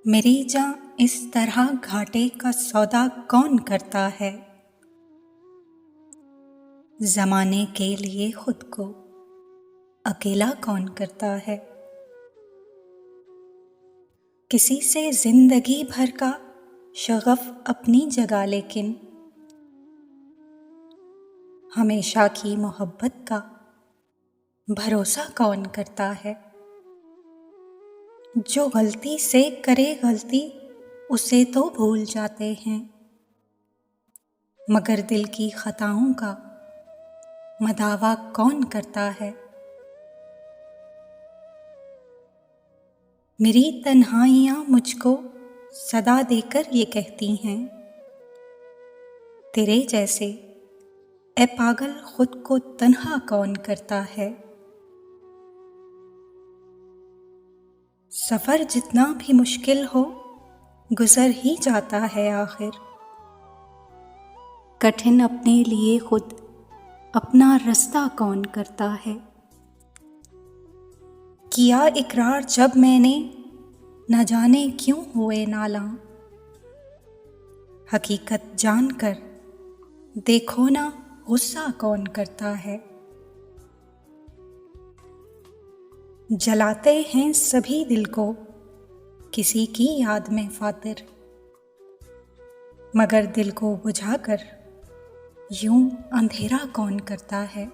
मेरी जान इस तरह घाटे का सौदा कौन करता है। ज़माने के लिए खुद को अकेला कौन करता है। किसी से जिंदगी भर का शगफ अपनी जगह, लेकिन हमेशा की मोहब्बत का भरोसा कौन करता है। जो गलती से करे गलती उसे तो भूल जाते हैं, मगर दिल की खताओं का मदावा कौन करता है। मेरी तन्हाइयाँ मुझको सदा देकर ये कहती हैं, तेरे जैसे ए पागल खुद को तन्हा कौन करता है। सफ़र जितना भी मुश्किल हो गुज़र ही जाता है आखिर। कठिन अपने लिए खुद अपना रास्ता कौन करता है। किया इकरार जब मैंने न जाने क्यों हुए नाला, हकीकत जानकर देखो ना गुस्सा कौन करता है। जलाते हैं सभी दिल को किसी की याद में फातिर, मगर दिल को बुझाकर यूं अंधेरा कौन करता है।